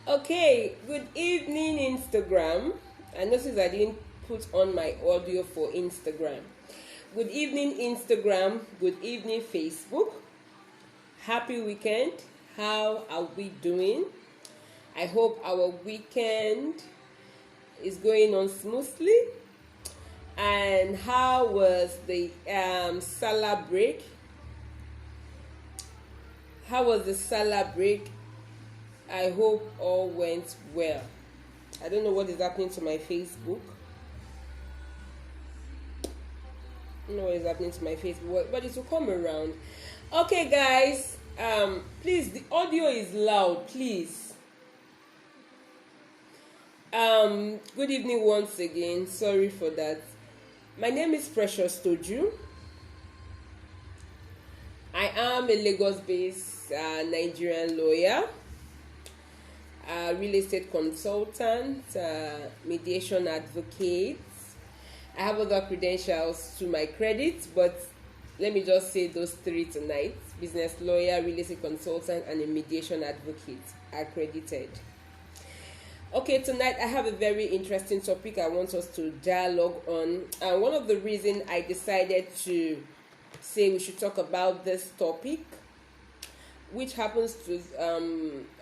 Okay, good evening, Instagram. I noticed I didn't put on my audio for Instagram. Good evening, Instagram. Good evening, Facebook. Happy weekend. How are we doing? I hope our weekend is going on smoothly. And how was the Salah break? How was the Salah break? I hope all went well. I don't know what is happening to my Facebook. I don't know what is happening to my Facebook, but it will come around. Okay, guys. Please, the audio is loud. Please. Good evening once again. Sorry for that. My name is Precious Toju. I am a Lagos-based Nigerian lawyer, real estate consultant, mediation advocate. I have other credentials to my credit, but let me just say those three tonight: business lawyer, real estate consultant, and a mediation advocate accredited. Okay, tonight I have a very interesting topic I want us to dialogue on. And one of the reasons I decided to say we should talk about this topic, which happens to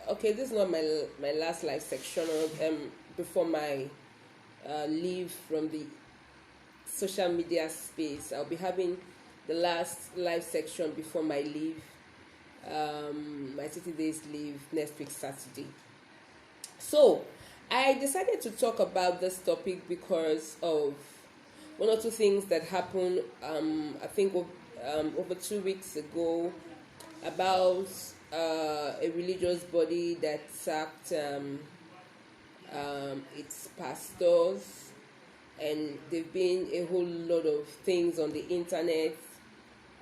okay, this is not my last live section before my leave from the social media space. I'll be having the last live section before my leave, my 30 days leave next week Saturday. So I decided to talk about this topic because of one or two things that happened I think over 2 weeks ago about a religious body that sacked its pastors, and there've been a whole lot of things on the internet.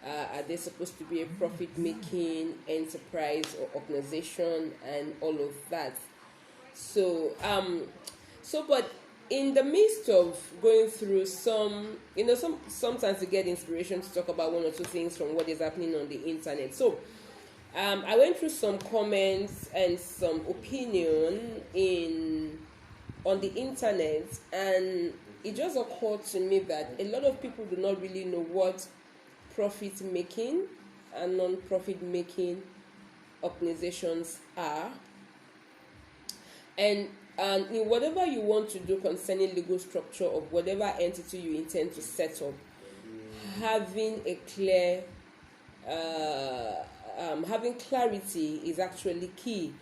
Are they supposed to be a profit-making enterprise or organization and all of that? But in the midst of going through sometimes you get inspiration to talk about one or two things from what is happening on the internet. So I went through some comments and some opinion on the internet, and it just occurred to me that a lot of people do not really know what profit making and non-profit making organizations are. And in whatever you want to do concerning legal structure of whatever entity you intend to set up, having a clear having clarity is actually key.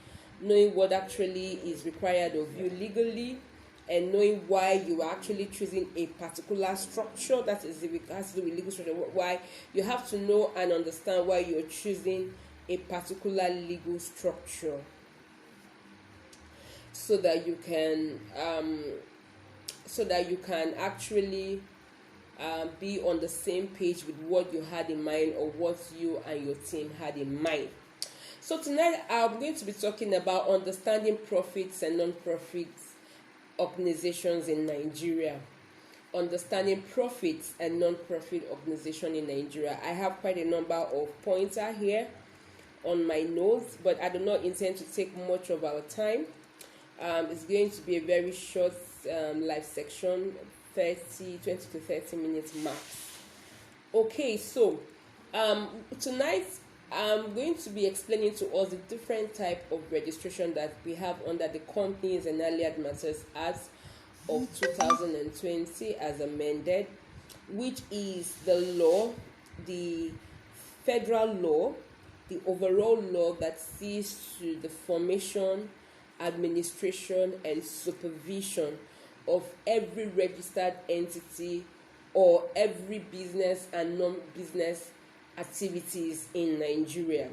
Knowing what actually is required of you legally, and knowing why you are actually choosing a particular structure that has to do with legal structure. Why you have to know and understand why you're choosing a particular legal structure, so that you can actually be on the same page with what you had in mind, or what you and your team had in mind. So tonight I'm going to be talking about understanding profits and non-profits organizations in Nigeria. Understanding profits and non-profit organization in Nigeria. I have quite a number of points here on my notes, but I do not intend to take much of our time. It's going to be a very short live section, 20 to 30 minutes max. Okay, so tonight I'm going to be explaining to us the different type of registration that we have under the Companies and Allied Matters Act of 2020 as amended, which is the law, the federal law, the overall law that sees to the formation, administration, and supervision of every registered entity or every business and non-business activities in Nigeria.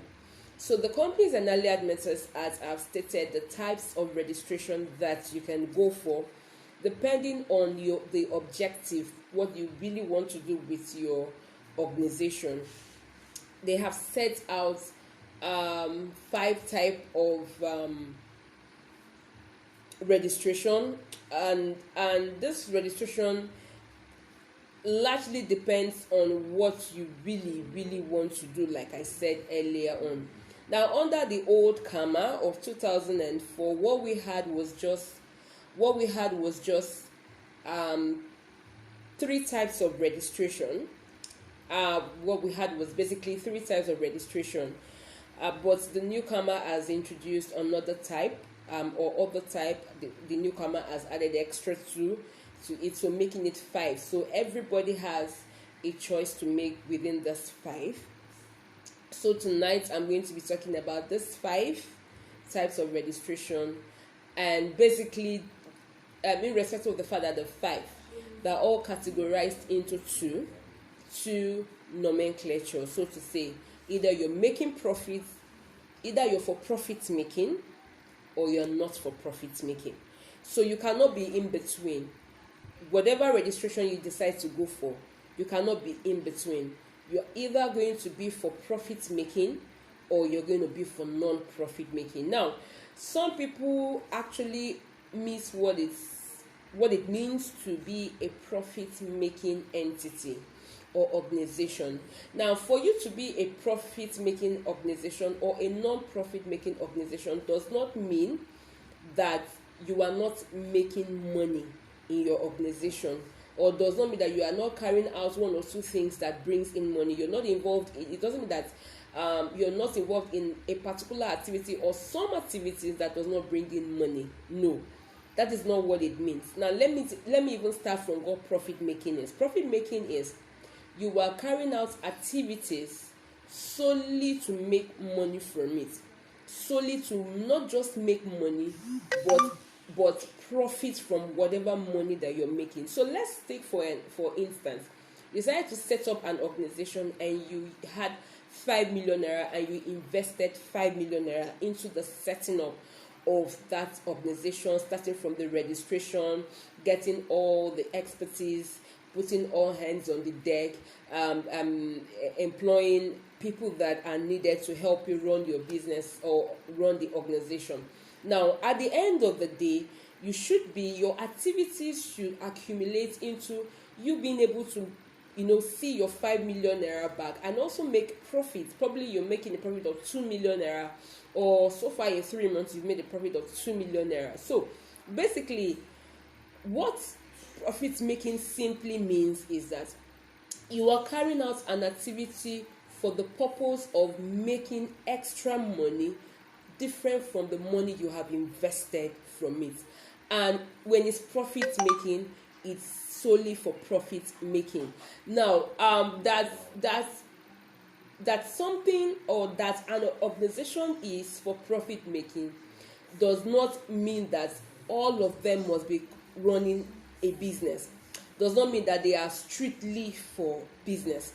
So the Companies and Allied Matters Act have stated the types of registration that you can go for depending on the objective, what you really want to do with your organization. They have set out 5 types of registration, and this registration largely depends on what you really want to do, like I said earlier on. Now, under the old CAMA of 2004, what we had was just um, three types of registration. What we had was basically three types of registration, but the newcomer has introduced another type, or other type. The newcomer has added extra two to it, so making it five. So everybody has a choice to make within this five. So tonight I'm going to be talking about this five types of registration, and basically, in respect of the fact that the five, they're all categorized into two nomenclature, so to say. Either you're making profits, either you're for profit making, or you're not for profit making. So you cannot be in between. Whatever registration you decide to go for, you cannot be in between. You're either going to be for profit making, or you're going to be for non-profit making. Now, some people actually miss what it means to be a profit making entity or organization. Now, for you to be a profit making organization or a non-profit making organization does not mean that you are not making money in your organization, or does not mean that you are not carrying out one or two things that brings in money. You're not involved in, it doesn't mean that you're not involved in a particular activity or some activities that does not bring in money. No, that is not what it means. Now let me even start from what profit making is. Profit making is you are carrying out activities solely to make money from it, solely to not just make money, but profit from whatever money that you're making. So let's take for instance, you decided to set up an organization and you had 5 million naira and you invested 5 million naira into the setting up of that organization, starting from the registration, getting all the expertise, putting all hands on the deck, employing people that are needed to help you run your business or run the organization. Now, at the end of the day, your activities should accumulate into you being able to, see your 5 million naira back and also make profit. Probably you're making a profit of 2 million naira, or so far in 3 months you've made a profit of 2 million naira. So basically, what profit making simply means is that you are carrying out an activity for the purpose of making extra money different from the money you have invested from it. And when it's profit making, it's solely for profit making. Now, that something or that an organization is for profit making does not mean that all of them must be running a business. Does not mean that they are strictly for business.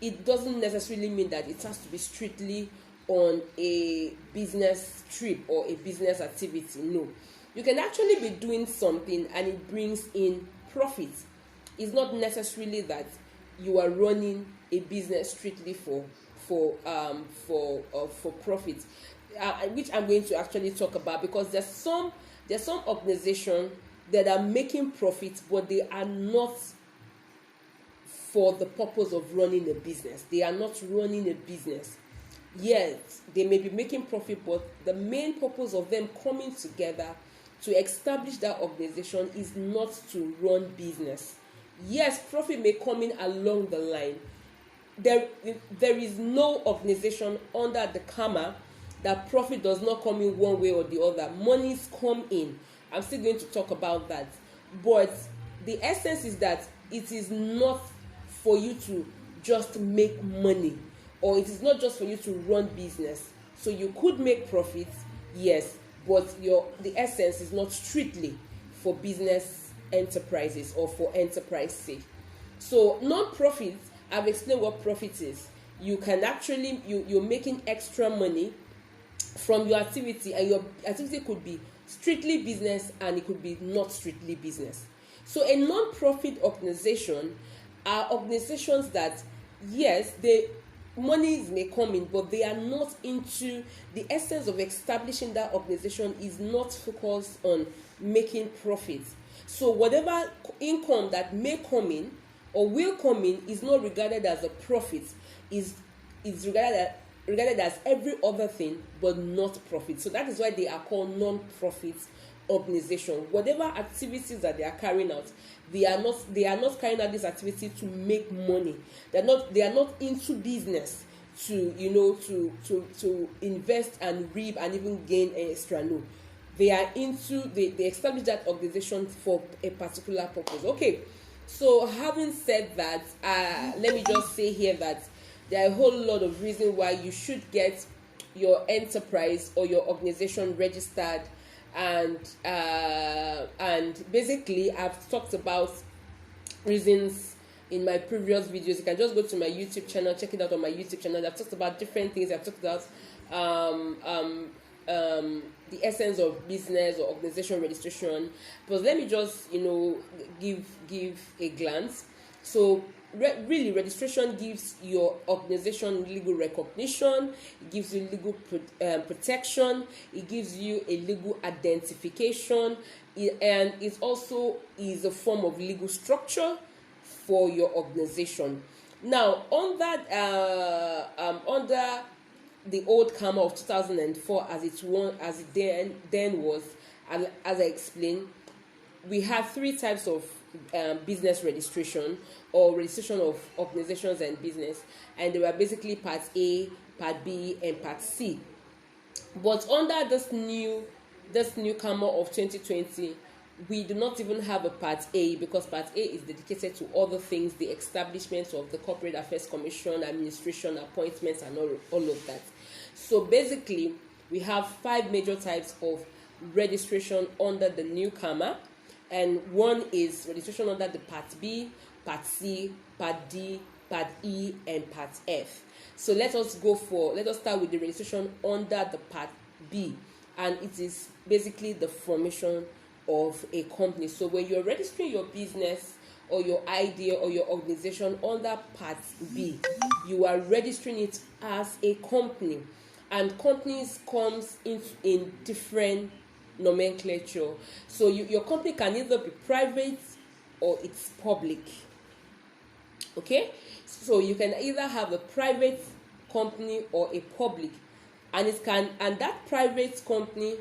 It doesn't necessarily mean that it has to be strictly on a business trip or a business activity. No, you can actually be doing something and it brings in profit. It's not necessarily that you are running a business strictly for profit, which I'm going to actually talk about, because there's some organizations that are making profits, but they are not for the purpose of running a business. They are not running a business. Yes, they may be making profit, but the main purpose of them coming together to establish that organization is not to run business. Yes, profit may come in along the line. There is no organization under the CAMA that profit does not come in one way or the other. Monies come in. I'm still going to talk about that. But the essence is that it is not for you to just make money, or it is not just for you to run business. So you could make profits, yes, but the essence is not strictly for business enterprises or for enterprise sake. So non-profit, I've explained what profit is. You can actually, you're making extra money from your activity, and your activity could be strictly business and it could be not strictly business. So a non-profit organization are organizations that, yes, monies may come in, but they are not into the essence of establishing that organization is not focused on making profits. So whatever income that may come in or will come in is not regarded as a profit, is regarded regarded as every other thing but not profit. So that is why they are called non-profit organization. Whatever activities that they are carrying out, they are not carrying out this activity to make money. They are not into business to to invest and reap and even gain extra. No, they are into they establish that organization for a particular purpose. Okay, so having said that, let me just say here that there are a whole lot of reasons why you should get your enterprise or your organization registered, and basically I've talked about reasons in my previous videos. You can just go to my YouTube channel, check it out on my YouTube channel. I've talked about different things. I've talked about the essence of business or organization registration. But let me just give a glance. So really, registration gives your organization legal recognition, it gives you legal protection, it gives you a legal identification, and it also is a form of legal structure for your organization. Now, under the old CAMA of 2004, as it then was, and as I explained, we have three types of business registration or registration of organizations and business, and they were basically Part A, Part B, and Part C. But under this new CAMA of 2020, we do not even have a Part A, because Part A is dedicated to other things, the establishment of the Corporate Affairs Commission, administration, appointments, and all of that. So basically, we have 5 major types of registration under the new CAMA, and one is registration under the Part B, Part C, Part D, Part E, and Part F. So let us start with the registration under the Part B, and it is basically the formation of a company. So when you're registering your business or your idea or your organization under Part B, you are registering it as a company, and companies comes in different nomenclature. So your company can either be private or it's public. Okay, so you can either have a private company or a public, and that private company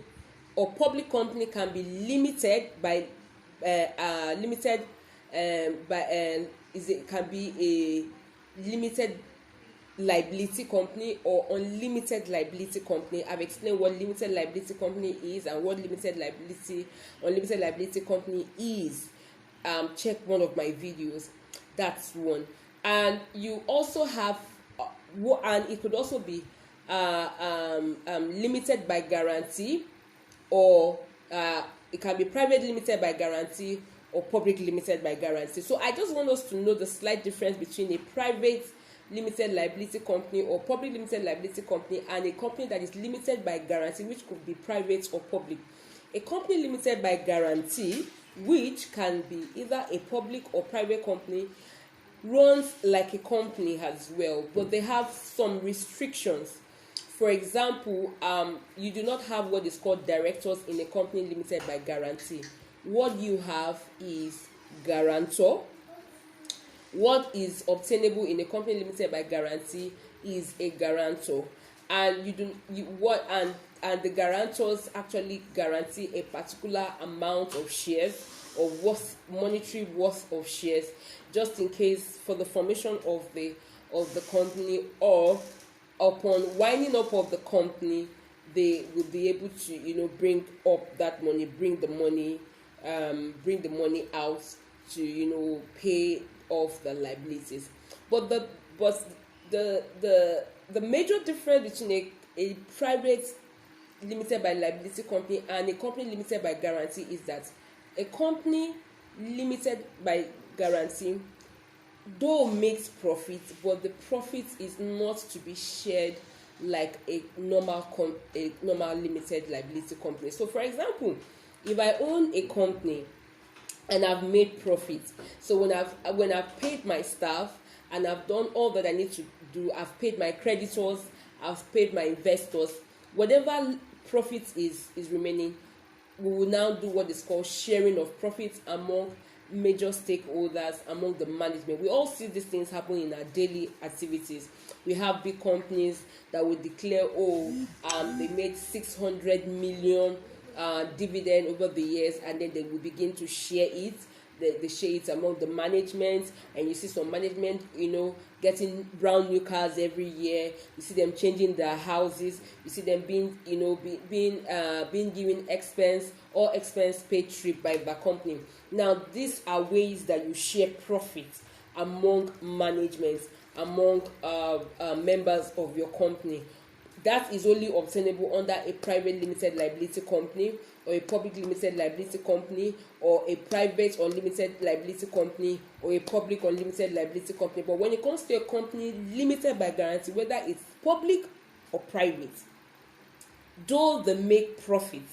or public company can be limited by it can be a limited liability company or unlimited liability company. I've explained what limited liability company is and what unlimited liability company is. Check one of my videos. That's one. And you also have and it could also be limited by guarantee, or it can be private limited by guarantee or public limited by guarantee. So I just want us to know the slight difference between a private limited liability company or public limited liability company and a company that is limited by guarantee, which could be private or public. A company limited by guarantee, which can be either a public or private company, runs like a company as well, but they have some restrictions. For example, you do not have what is called directors in a company limited by guarantee. What you have is guarantor. What is obtainable in a company limited by guarantee is a guarantor, and and the guarantors actually guarantee a particular amount of shares or monetary worth of shares, just in case for the formation of the company, or upon winding up of the company, they will be able to bring up that money, bring the money out to pay off the liabilities. But the major difference between a private limited by liability company and a company limited by guarantee is that a company limited by guarantee though makes profit, but the profit is not to be shared like a normal limited liability company. So for example, if I own a company and I've made profit, so when I've paid my staff and I've done all that I need to do, I've paid my creditors, I've paid my investors, whatever profit is remaining, we will now do what is called sharing of profits among major stakeholders, among the management. We all see these things happen in our daily activities. We have big companies that will declare, they made 600 million dividend over the years, and then they will begin to share it. They share it among the management, and you see some management, getting brand new cars every year. You see them changing their houses. You see them being given expense paid trip by the company. Now, these are ways that you share profit among management, among members of your company. That is only obtainable under a private limited liability company, or a public limited liability company, or a private unlimited liability company, or a public unlimited liability company. But when it comes to a company limited by guarantee, whether it's public or private, though they make profit,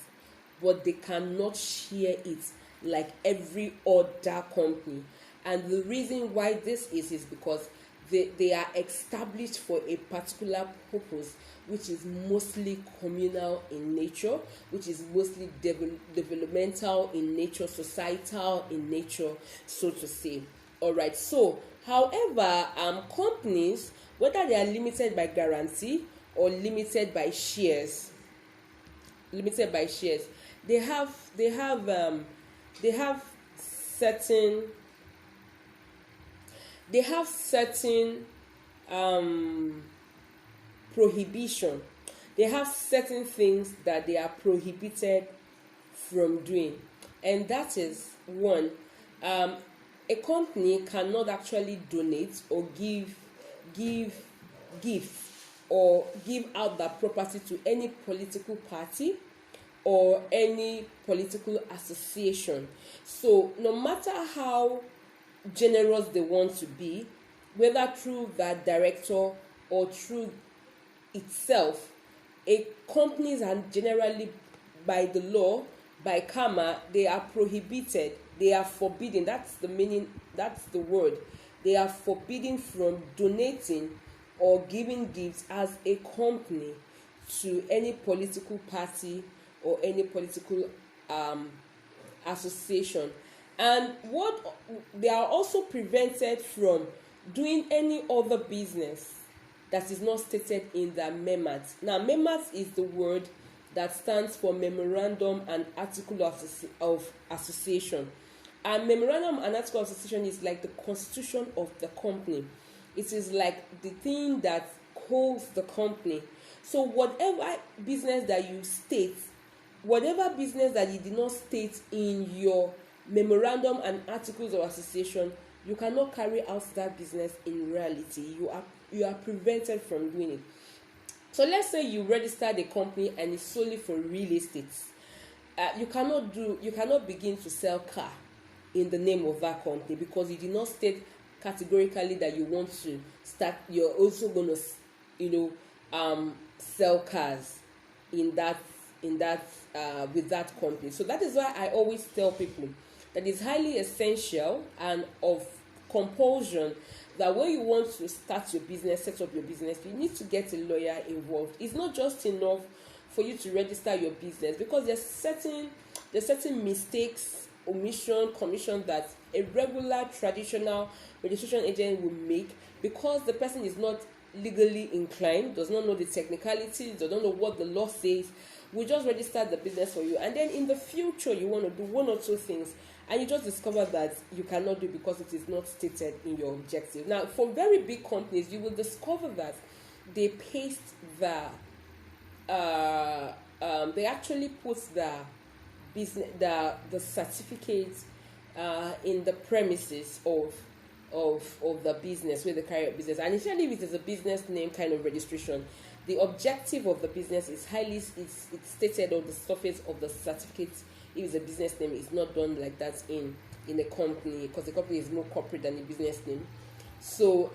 but they cannot share it like every other company. And the reason why this is because they are established for a particular purpose, which is mostly communal in nature, which is mostly developmental in nature, societal in nature, so to say. All right. So, however, companies, whether they are limited by guarantee or limited by shares, they have certain prohibition. They have certain things that they are prohibited from doing, and that is one. A company cannot actually donate or give gifts or give out that property to any political party or any political association. So no matter how generous they want to be, whether through that director or through itself, companies are generally, by the law, by karma, they are prohibited, they are forbidden. That's the meaning, that's the word. They are forbidden from donating or giving gifts as a company to any political party or any political association. And what they are also prevented from doing any other business that is not stated in the MEMAT. Now, MEMAT is the word that stands for Memorandum and Article of Association. And Memorandum and Article of Association is like the constitution of the company. It is like the thing that holds the company. So whatever business that you state, whatever business that you did not state in your Memorandum and Articles of Association, you cannot carry out that business in reality. You are prevented from doing it. So let's say you registered a company and it's solely for real estate. You cannot begin to sell car in the name of that company, because you did not state categorically that you want to start. You're also going to sell cars in that with that company. So that is why I always tell people that it's highly essential and of compulsion that when you want to start your business, set up your business, you need to get a lawyer involved. It's not just enough for you to register your business, because there's certain mistakes, omission, commission that a regular traditional registration agent will make, because the person is not legally inclined, does not know the technicalities, does not know what the law says. We just register the business for you, and then in the future you want to do one or two things, and you just discover that you cannot do because it is not stated in your objective. Now, for very big companies, you will discover that they paste they actually put the business, the certificate in the premises of the business where they carry out business. And especially if it is a business name kind of registration, the objective of the business is it's stated on the surface of the certificate. If it's a business name, it's not done like that in a company, because the company is more corporate than a business name. So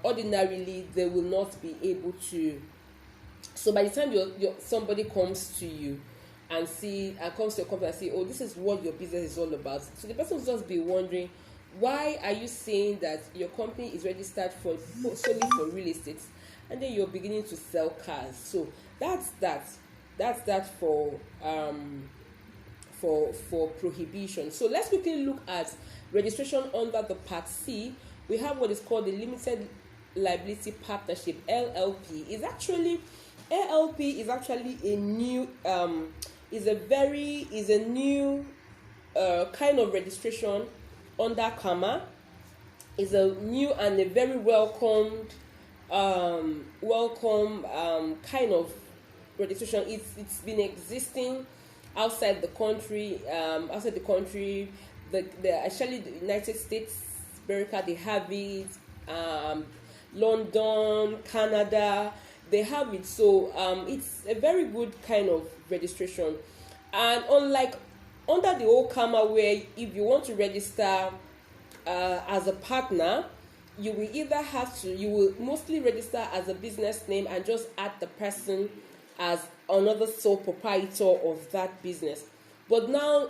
ordinarily they will not be able to. So by the time somebody comes to you and comes to your company and say, oh, this is what your business is all about, so the person will just be wondering, why are you saying that your company is registered solely for real estate, and then you're beginning to sell cars? So that's that for for prohibition. So let's quickly look at registration under the Part C. We have what is called the Limited Liability Partnership, LLP. LLP is actually a new kind of registration under CAMA. Is a new and a very welcome kind of registration. It's been existing outside the country. Actually the United States, America, they have it. London, Canada, they have it. So it's a very good kind of registration. And unlike under the old CAMA, where if you want to register as a partner, you will mostly register as a business name and just add the person as another sole proprietor of that business. But now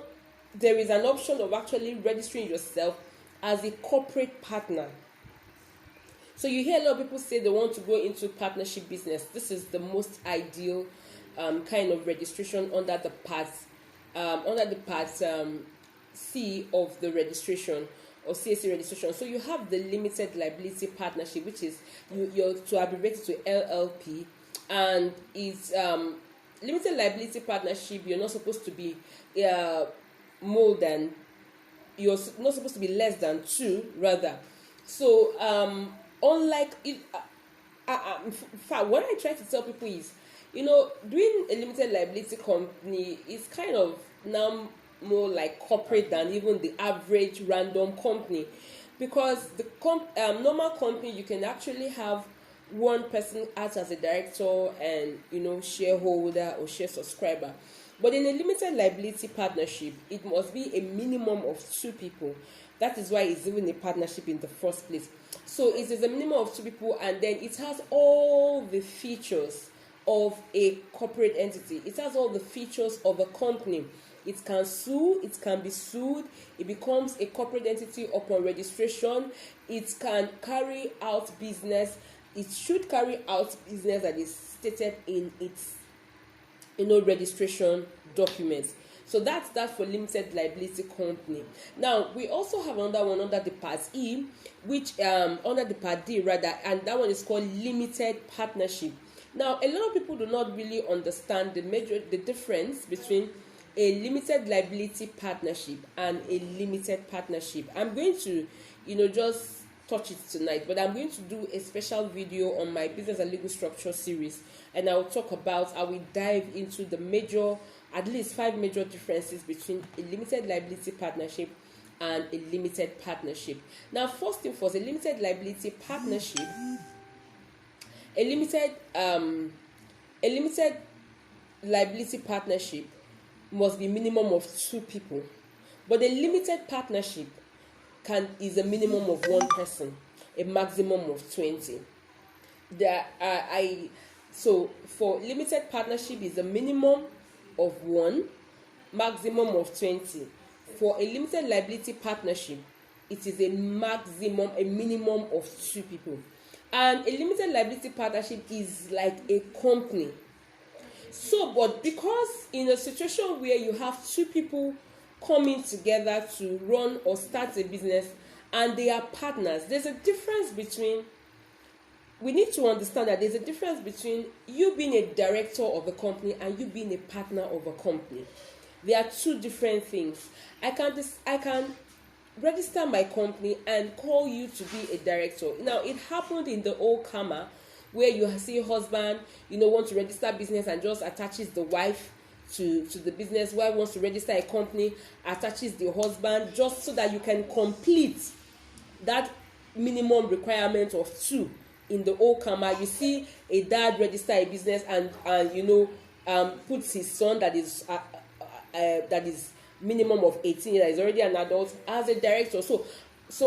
there is an option of actually registering yourself as a corporate partner. So you hear a lot of people say they want to go into partnership business. This is the most ideal kind of registration under the part C of the registration, or CAC registration. So you have the Limited Liability Partnership, which is you're to abbreviate to LLP, and it's Limited Liability Partnership. You're not supposed to be you're not supposed to be less than 2, rather. So unlike it, in fact, what I try to tell people is, doing a limited liability company is kind of now more like corporate than even the average random company, because the normal company, you can actually have one person act as a director and shareholder or share subscriber. But in a limited liability partnership, it must be a minimum of 2 people. That is why it's even a partnership in the first place. So it is a minimum of 2 people, and then it has all the features of a corporate entity. It has all the features of a company. It can sue, it can be sued, it becomes a corporate entity upon registration. It can carry out business. It should carry out business that is stated in its registration documents. So that's that for limited liability company. Now we also have another one under the Part E, which under the Part D rather, and that one is called limited partnership. Now a lot of people do not really understand the difference between a limited liability partnership and a limited partnership. I'm going to just touch it tonight, but I'm going to do a special video on my business and legal structure series, and I will dive into at least 5 major differences between a limited liability partnership and a limited partnership. Now, first thing first, a limited liability partnership, a limited liability partnership must be minimum of 2 people, but a limited partnership is a minimum of 1 person, a maximum of 20. So for limited partnership is a minimum of 1, maximum of 20. For a limited liability partnership, it is a minimum of 2 people. And a limited liability partnership is like a company. So, but because in a situation where you have 2 people coming together to run or start a business and they are partners, we need to understand that there's a difference between you being a director of a company and you being a partner of a company. There are 2 different things. I can register my company and call you to be a director. Now, it happened in the old CAMA where you see a husband, want to register business and just attaches the wife to the business. Wife wants to register a company, attaches the husband, just so that you can complete that minimum requirement of 2. In the old CAMA, you see a dad register a business and puts his son that is minimum of 18, that is already an adult, as a director. So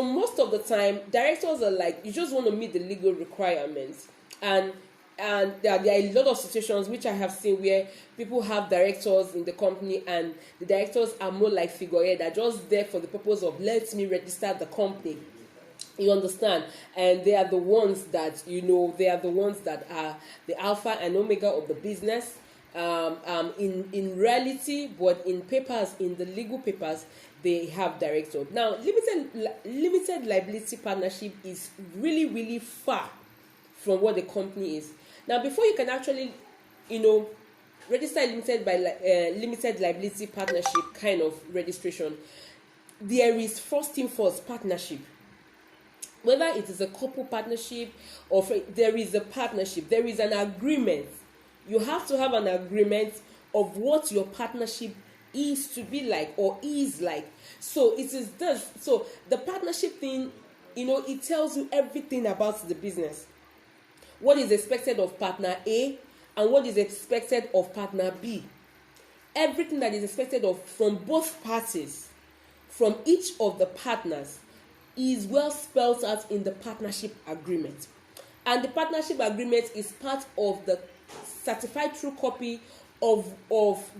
most of the time, directors are like, you just want to meet the legal requirements, and there are a lot of situations which I have seen where people have directors in the company, and the directors are more like figurehead, they're just there for the purpose of let me register the company. You understand? And they are the ones that are the alpha and omega of the business. in reality, but in papers, in the legal papers, they have director. Now, limited liability partnership is really far from what the company is. Now, before you can actually, register limited liability partnership kind of registration, there is first thing first, partnership. Whether it is a couple partnership or there is a partnership, there is an agreement. You have to have an agreement of what your partnership is to be like or is like. So it is this. So the partnership thing, it tells you everything about the business. What is expected of partner A and what is expected of partner B. Everything that is expected of from both parties, from each of the partners, is well spelled out in the partnership agreement. And the partnership agreement is part of the certified true copy of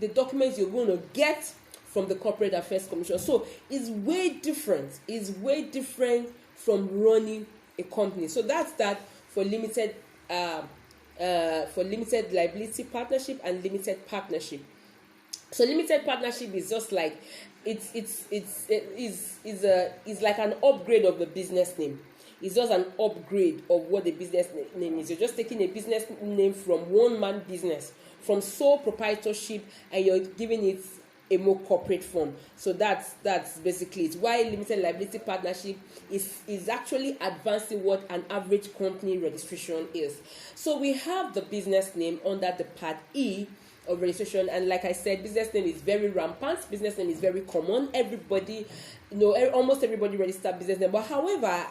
the documents you're going to get from the Corporate Affairs Commission. So it's way different. It's way different from running a company. So that's that for limited liability partnership and limited partnership. So limited partnership is just like it's like an upgrade of the business name. It's just an upgrade of what the business name is. You're just taking a business name from one man business, from sole proprietorship, and you're giving it a more corporate form. So that's basically it. Why limited liability partnership is actually advancing what an average company registration is. So we have the business name under the Part E of registration, and like I said, business name is very rampant. Business name is very common. Everybody, almost everybody register business name. But however,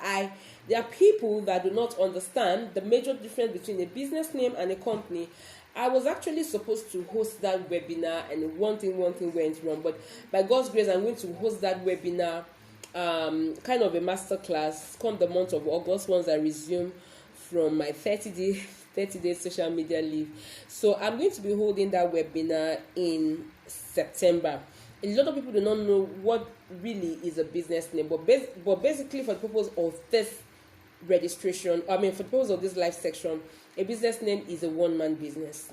there are people that do not understand the major difference between a business name and a company. I was actually supposed to host that webinar, and one thing went wrong. But by God's grace, I'm going to host that webinar, kind of a masterclass, come the month of August, once I resume from my 30-day social media leave. So I'm going to be holding that webinar in September. A lot of people do not know what really is a business name, but basically for the purpose of this registration, for the purpose of this live section, a business name is a one-man business.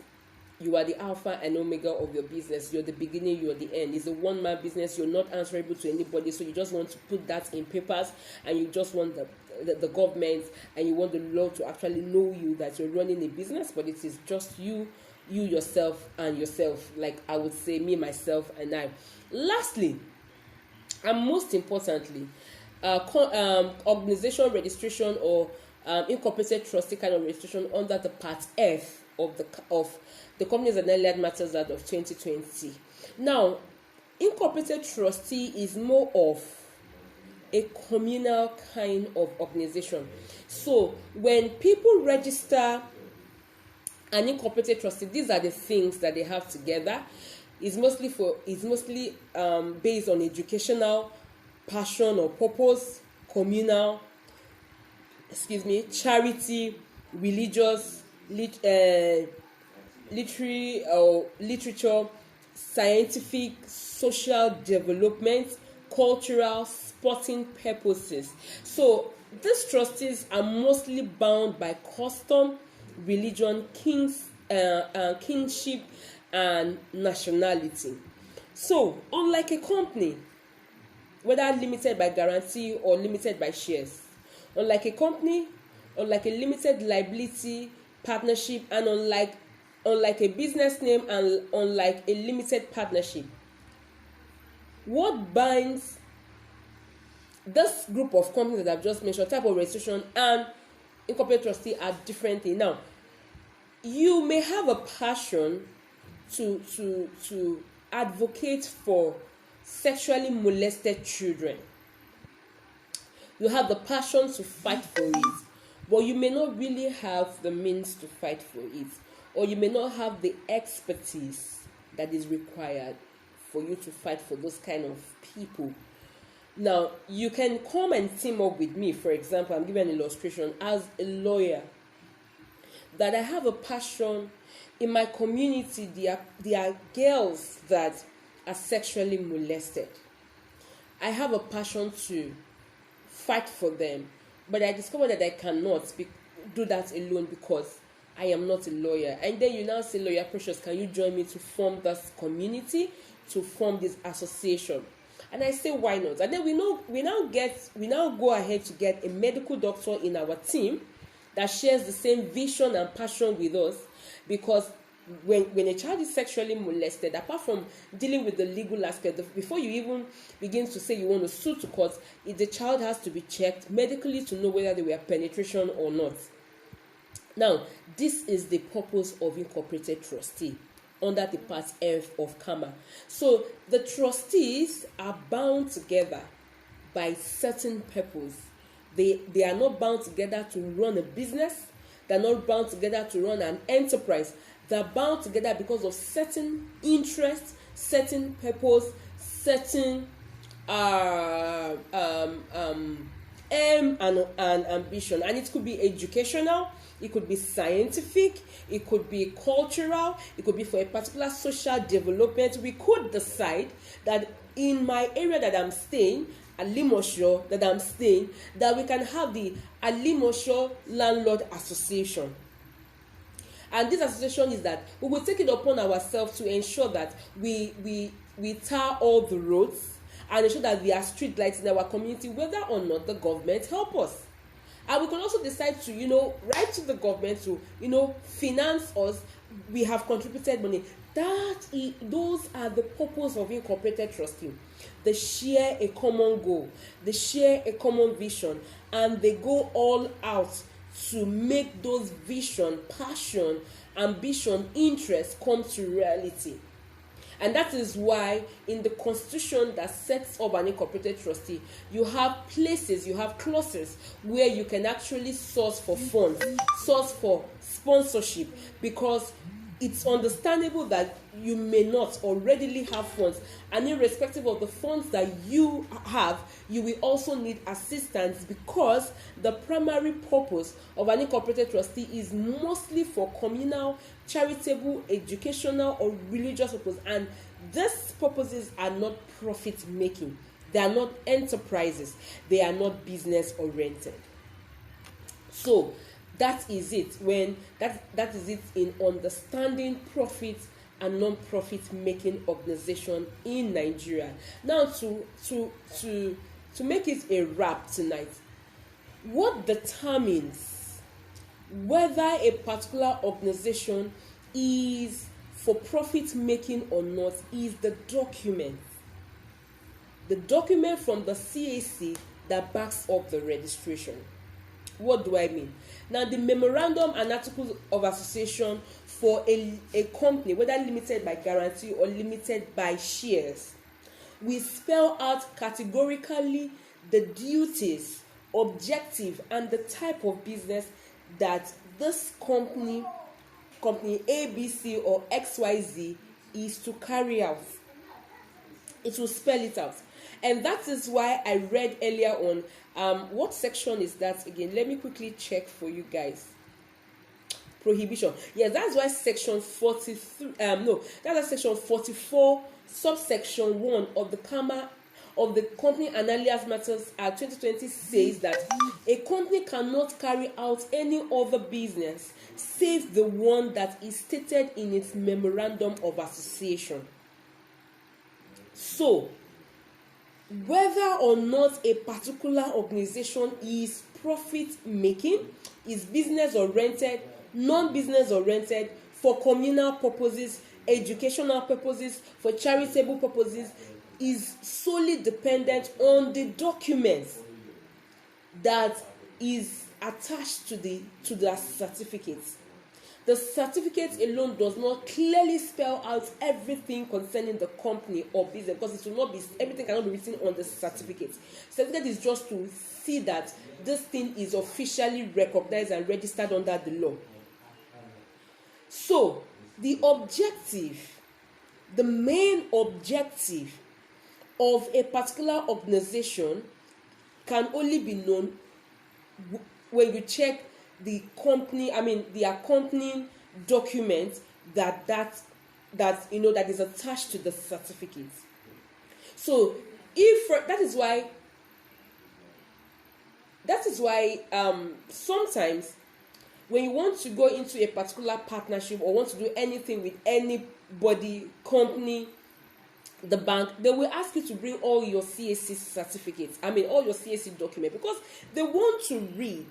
You are the alpha and omega of your business. You're the beginning, you're the end. It's a one-man business. You're not answerable to anybody, so you just want to put that in papers, and you just want the government and you want the law to actually know you that you're running a business, but it is just you yourself and yourself, like I would say me, myself, and I. Lastly, and most importantly, organization registration or incorporated trustee kind of registration under the Part F of the Companies and Allied Matters Act of 2020. Now, incorporated trustee is more of a communal kind of organization. So when people register an incorporated trustee, these are the things that they have together. It's mostly based on educational passion or purpose, communal, charity, religious, literature, scientific, social development, cultural, sporting purposes. So these trustees are mostly bound by custom, religion, kingship, and nationality. So unlike a company, whether limited by guarantee or limited by shares, unlike a company, unlike a limited liability partnership, and unlike a business name and unlike a limited partnership, what binds this group of companies that I've just mentioned, type of registration and incorporated trustee, are different things. Now, you may have a passion to advocate for sexually molested children. You have the passion to fight for it, but you may not really have the means to fight for it, or you may not have the expertise that is required for you to fight for those kind of people. Now, you can come and team up with me. For example, I'm giving an illustration. As a lawyer, that I have a passion in my community. There are girls that are sexually molested. I have a passion to fight for them, but I discovered that I cannot do that alone, because I am not a lawyer. And then you now say, Lawyer Precious, can you join me to form this community, to form this association? And I say, why not? And then we now go ahead to get a medical doctor in our team that shares the same vision and passion with us, because when a child is sexually molested, apart from dealing with the legal aspect, before you even begin to say you want to sue to court, the child has to be checked medically to know whether they were penetration or not. Now, this is the purpose of incorporated trustee under the Part F of CAMA. So the trustees are bound together by certain purpose. They are not bound together to run a business. They're not bound together to run an enterprise. They're bound together because of certain interests, certain purpose, certain aim and ambition. And it could be educational, it could be scientific, it could be cultural, it could be for a particular social development. We could decide that in my area that I'm staying, Alimosho, that we can have the Alimosho Landlord Association. And this association is that we will take it upon ourselves to ensure that we tar all the roads and ensure that there are street lights in our community, whether or not the government help us. And we can also decide to, write to the government to, finance us. We have contributed money. Those are the purpose of incorporated trustee. They share a common goal, they share a common vision, and they go all out to make those vision, passion, ambition, interest come to reality. And that is why in the constitution that sets up an incorporated trustee, you have places, you have clauses where you can actually source for funds, source for sponsorship, because it's understandable that you may not or readily have funds, and irrespective of the funds that you have, you will also need assistance, because the primary purpose of an incorporated trustee is mostly for communal, charitable, educational, or religious purpose. And these purposes are not profit making, they are not enterprises, they are not business oriented. So that is it that is it in understanding profit and non-profit making organization in Nigeria. Now to make it a wrap tonight, what determines whether a particular organization is for profit making or not is the document from the CAC that backs up the registration. What do I mean? Now, the memorandum and articles of association for a company, whether limited by guarantee or limited by shares, we spell out categorically the duties, objective, and the type of business that this company ABC or XYZ is to carry out. It will spell it out. And that is why I read earlier on, what section is that again? Let me quickly check for you guys. Prohibition. Yes, that's why section 43, that's section 44, subsection 1 of the CAMA of the Company and Alias Matters Act 2020 says that a company cannot carry out any other business save the one that is stated in its memorandum of association. So, whether or not a particular organization is profit making, is business oriented, non-business oriented, for communal purposes, educational purposes, for charitable purposes, is solely dependent on the documents that is attached to the certificates. The certificate alone does not clearly spell out everything concerning the company or business, because everything cannot be written on the certificate. Certificate is just to see that this thing is officially recognized and registered under the law. So, the main objective of a particular organization can only be known when you check the accompanying document that is attached to the certificate. So that is why sometimes when you want to go into a particular partnership or want to do anything with anybody, company, the bank, they will ask you to bring all your CAC certificates, all your CAC documents, because they want to read,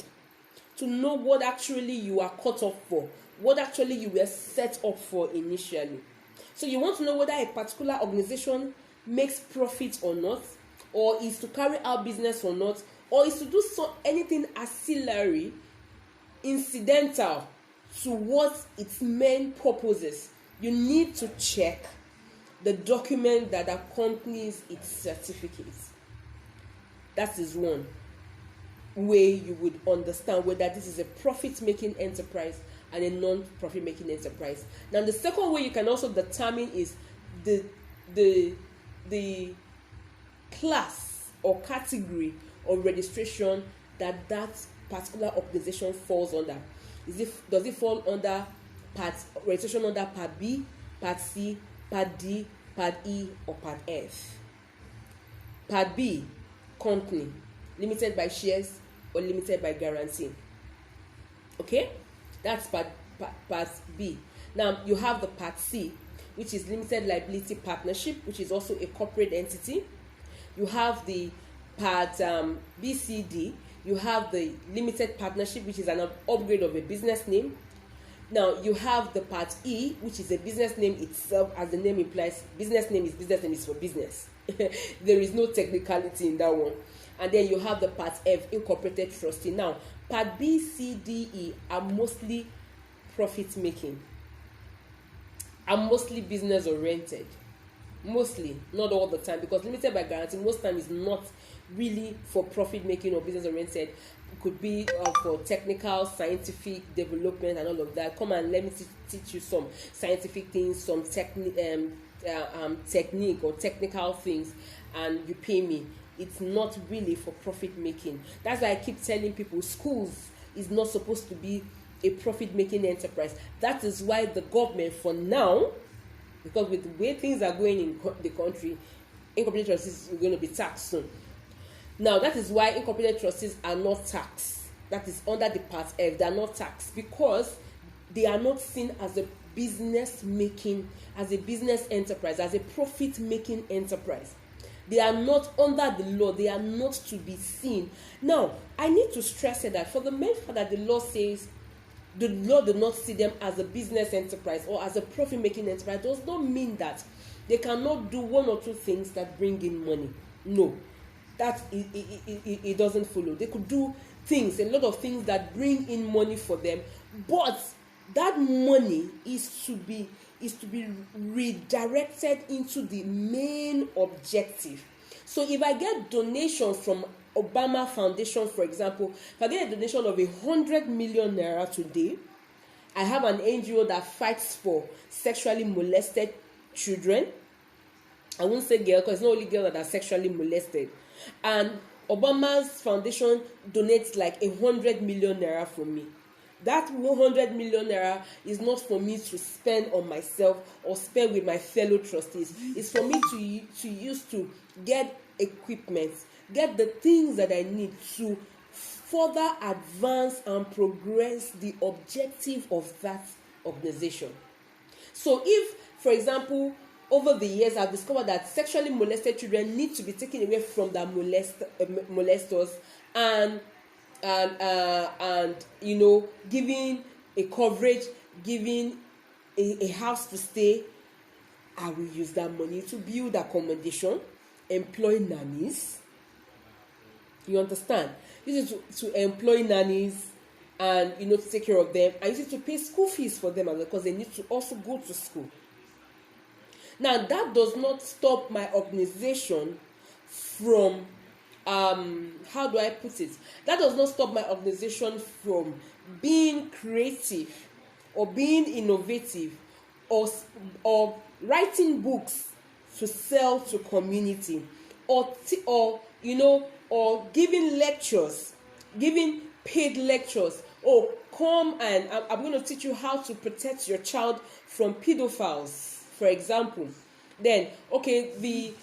to know what actually you are cut off for, what actually you were set up for initially. So you want to know whether a particular organization makes profit or not, or is to carry out business or not, or is to do anything ancillary, incidental to what its main purpose is. You need to check the document that accompanies its certificates. That is one way you would understand whether this is a profit-making enterprise and a non-profit-making enterprise. Now, the second way you can also determine is the class or category or registration that particular organization falls under. Does it fall under registration under Part B, Part C, Part D, Part E, or Part F? Part B, company, limited by shares or limited by guarantee. Okay, that's Part B. Now you have the Part C, which is limited liability partnership, which is also a corporate entity. You have the Part BCD. You have the limited partnership, which is an upgrade of a business name. Now you have the Part E, which is a business name itself, as the name implies. Business name is for business. There is no technicality in that one. And then you have the Part F, incorporated trustee. Now, Part B, C, D, E are mostly profit making, are mostly business oriented. Mostly, not all the time, because limited by guarantee most time is not really for profit making or business oriented. It could be for technical, scientific development and all of that. Come and let me teach you some scientific things, some technique or technical things, and you pay me. It's not really for profit making. That's why I keep telling people schools is not supposed to be a profit making enterprise. That is why the government, for now, because with the way things are going in the country, incorporated trustees are going to be taxed soon. Now, that is why incorporated trustees are not taxed. That is under the Part F. They are not taxed because they are not seen as a business enterprise, as a profit making enterprise. They are not under the law. They are not to be seen. Now, I need to stress that for the main fact that the law says the law does not see them as a business enterprise or as a profit-making enterprise, does not mean that they cannot do one or two things that bring in money. No, that it doesn't follow. They could do a lot of things that bring in money for them, but that money is to be redirected into the main objective. So if I get donation from Obama Foundation, for example, if I get a donation of 100 million naira today, I have an NGO that fights for sexually molested children. I won't say girl because it's not only girls that are sexually molested. And Obama's foundation donates like 100 million naira for me. That 100 million naira is not for me to spend on myself or spend with my fellow trustees. It's for me to use to get equipment, get the things that I need to further advance and progress the objective of that organization. So if, for example, over the years I've discovered that sexually molested children need to be taken away from their molesters and giving a coverage, giving a house to stay, I will use that money to build accommodation, employ nannies. You understand? Use it to employ nannies and to take care of them, and use it to pay school fees for them because they need to also go to school. Now that does not stop my organization from how do I put it? That does not stop my organization from being creative or being innovative or writing books to sell to community or giving lectures, giving paid lectures. Oh, come and I'm going to teach you how to protect your child from pedophiles, for example. Then, okay, the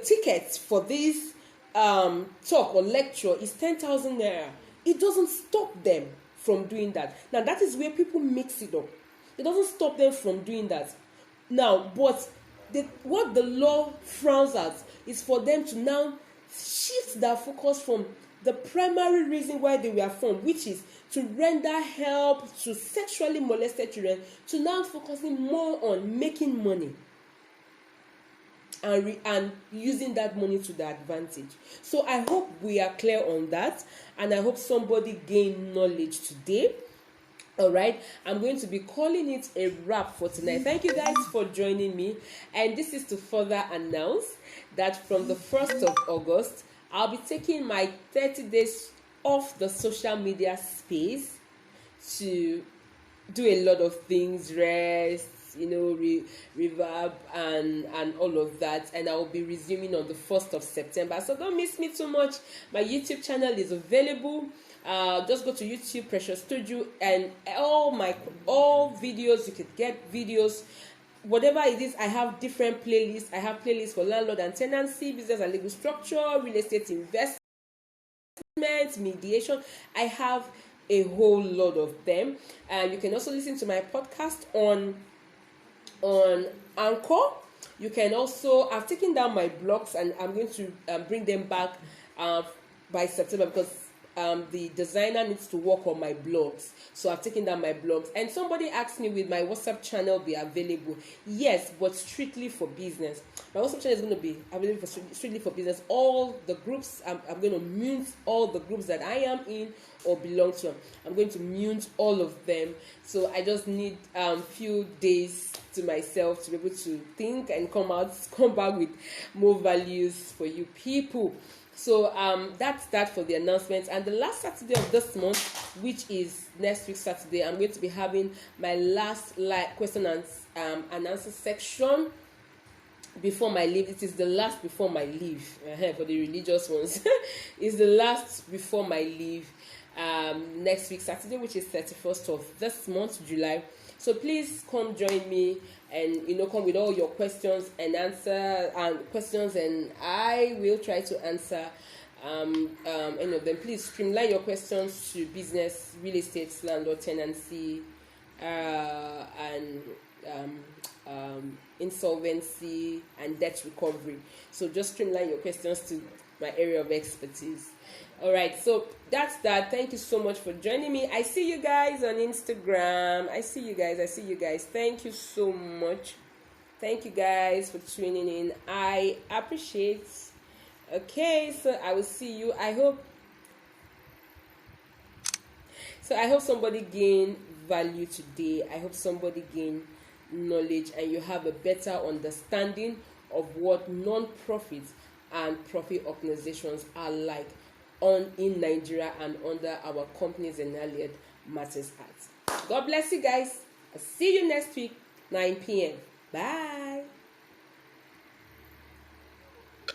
ticket for this talk or lecture is 10,000 naira. It doesn't stop them from doing that. Now that is where people mix it up. It doesn't stop them from doing that. Now, but what the law frowns at is for them to now shift their focus from the primary reason why they were formed, which is to render help to sexually molested children, to now focusing more on making money and using that money to their advantage. So I hope we are clear on that, and I hope somebody gained knowledge today. All right, I'm going to be calling it a wrap for tonight. Thank you guys for joining me, and this is to further announce that from the 1st of August, I'll be taking my 30 days off the social media space to do a lot of things, rest, reverb and all of that, and I will be resuming on the 1st of September. So don't miss me too much. My YouTube channel is available. Just go to YouTube, Precious Studio, and all videos, you could get videos, whatever it is. I have different playlists. I have playlists for landlord and tenancy, business and legal structure, real estate investment, mediation. I have a whole lot of them. And you can also listen to my podcast on Anchor. You can also, I've taken down my blogs, and I'm going to bring them back by September, because the designer needs to work on my blogs. So I've taken down my blogs. And somebody asked me, will my WhatsApp channel be available? Yes, but strictly for business. My WhatsApp channel is going to be available strictly for business. All the groups, I'm going to mute all the groups that I am in or belong to. I'm going to mute all of them. So I just need few days to myself to be able to think and come back with more values for you people. So that's that for the announcements. And the last Saturday of this month, which is next week Saturday, I'm going to be having my last question and answer section before my leave. It is the last before my leave for the religious ones. It's the last before my leave next week Saturday, which is 31st of this month, July. So please come join me, and come with all your questions and questions, and I will try to answer any of them. Please streamline your questions to business, real estate, landlord, tenancy, and insolvency and debt recovery. So just streamline your questions to my area of expertise. All right, so that's that. Thank you so much for joining me. I see you guys on Instagram. I see you guys. Thank you so much. Thank you guys for tuning in. I appreciate. Okay, so I will see you. I hope somebody gained value today. I hope somebody gained knowledge, and you have a better understanding of what non-profit and profit organizations are like in Nigeria and under our Companies and Allied Matters Act. God bless you guys. I'll see you next week, 9 p.m. Bye.